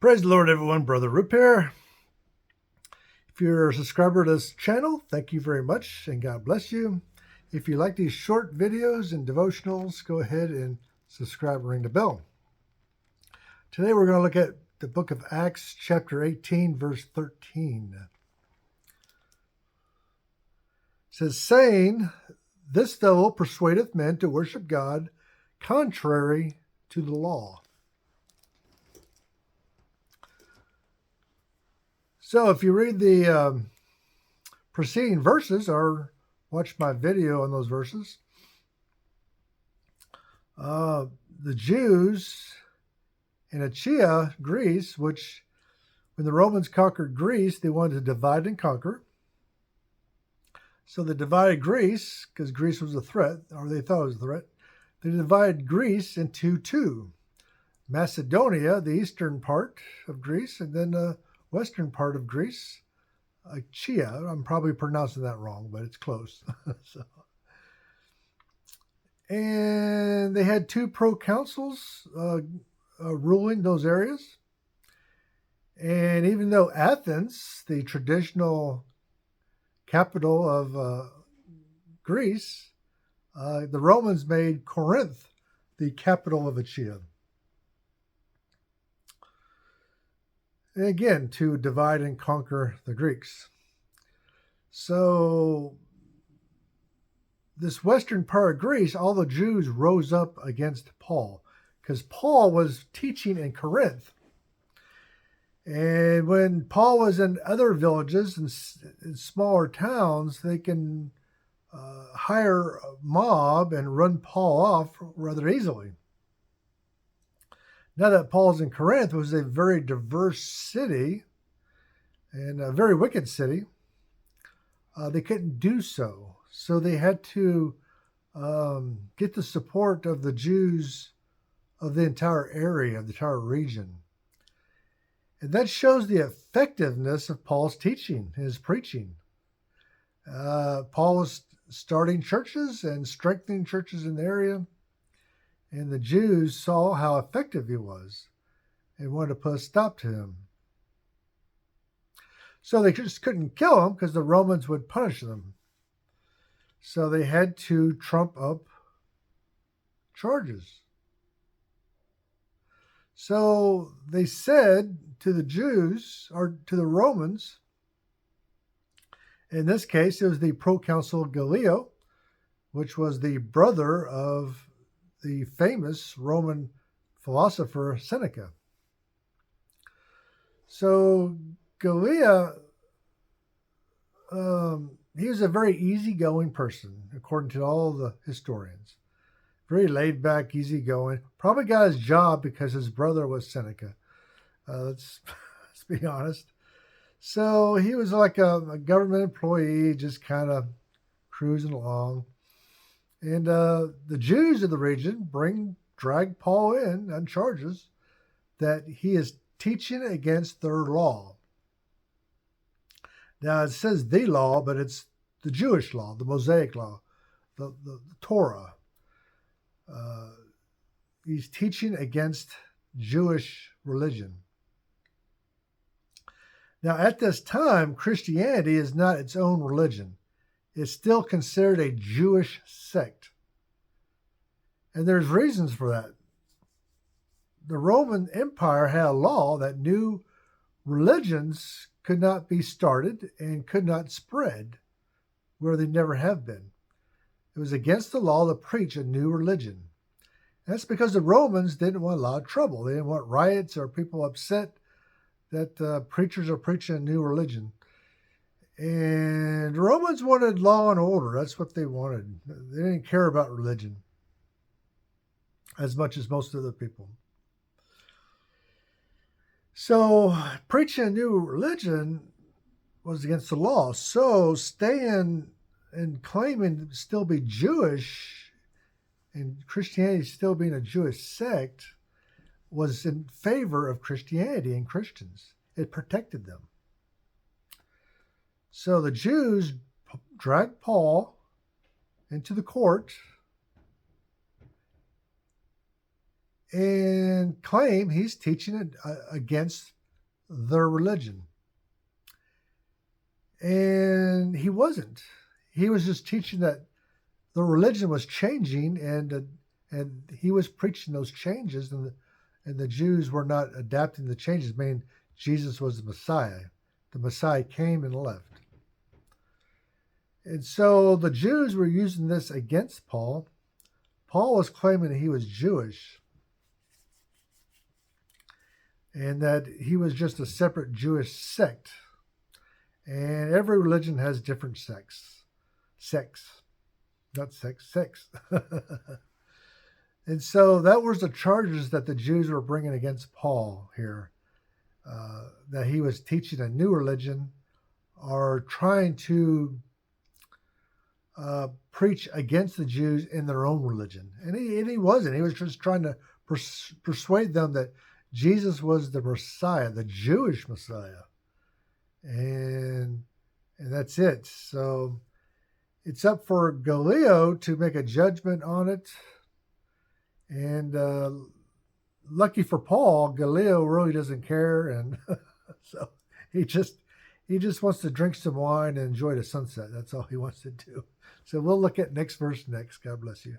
Praise the Lord, everyone. Brother Roop here. If you're a subscriber to this channel, thank you very much and God bless you. If you like these short videos and devotionals, go ahead and subscribe and ring the bell. Today we're going to look at the book of Acts, chapter 18, verse 13. It says, saying, this fellow persuadeth men to worship God contrary to the law. So if you read the preceding verses or watch my video on those verses, the Jews in Achaia, Greece, which when the Romans conquered Greece, they wanted to divide and conquer. So they divided Greece because Greece was a threat, or they thought it was a threat. They divided Greece into two. Macedonia, the eastern part of Greece, and then the western part of Greece, Achaia. I'm probably pronouncing that wrong, but it's close. And they had two proconsuls ruling those areas. And even though Athens, the traditional capital of Greece, the Romans made Corinth the capital of Achaia. And again, to divide and conquer the Greeks. So this western part of Greece, all the Jews rose up against Paul because Paul was teaching in Corinth. And when Paul was in other villages and in smaller towns, they can hire a mob and run Paul off rather easily. Now that Paul's in Corinth, was a very diverse city and a very wicked city, they couldn't do so. So they had to get the support of the Jews of the entire area, of the entire region. And that shows the effectiveness of Paul's teaching, his preaching. Paul was starting churches and strengthening churches in the area. And the Jews saw how effective he was and wanted to put a stop to him. So they just couldn't kill him because the Romans would punish them. So they had to trump up charges. So they said to the Jews, or to the Romans, in this case, it was the proconsul Gallio, which was the brother of the famous Roman philosopher Seneca. So Gallio, he was a very easygoing person, according to all the historians. Very laid back, easygoing. Probably got his job because his brother was Seneca. Let's be honest. So he was like a government employee, just kind of cruising along. And the Jews of the region drag Paul in on charges that he is teaching against their law. Now it says the law, but it's the Jewish law, the Mosaic law, the Torah. He's teaching against Jewish religion. Now at this time, Christianity is not its own religion. It's still considered a Jewish sect. And there's reasons for that. The Roman Empire had a law that new religions could not be started and could not spread where they never have been. It was against the law to preach a new religion. And that's because the Romans didn't want a lot of trouble. They didn't want riots or people upset that preachers are preaching a new religion. And the Romans wanted law and order. That's what they wanted. They didn't care about religion as much as most other people. So preaching a new religion was against the law. So staying and claiming to still be Jewish and Christianity still being a Jewish sect was in favor of Christianity and Christians. It protected them. So the Jews dragged Paul into the court and claim he's teaching it against their religion. And he wasn't. He was just teaching that the religion was changing, and he was preaching those changes, and the Jews were not adapting the changes, meaning Jesus was the Messiah. The Messiah came and left. And so the Jews were using this against Paul. Paul was claiming that he was Jewish and that he was just a separate Jewish sect. And every religion has different sects. Not sex. And so that was the charges that the Jews were bringing against Paul here, that he was teaching a new religion or trying to preach against the Jews in their own religion. And he wasn't. He was just trying to persuade them that Jesus was the Messiah, the Jewish Messiah. And that's it. So it's up for Galileo to make a judgment on it. And lucky for Paul, Galileo really doesn't care. And so he just wants to drink some wine and enjoy the sunset. That's all he wants to do. So we'll look at next verse next. God bless you.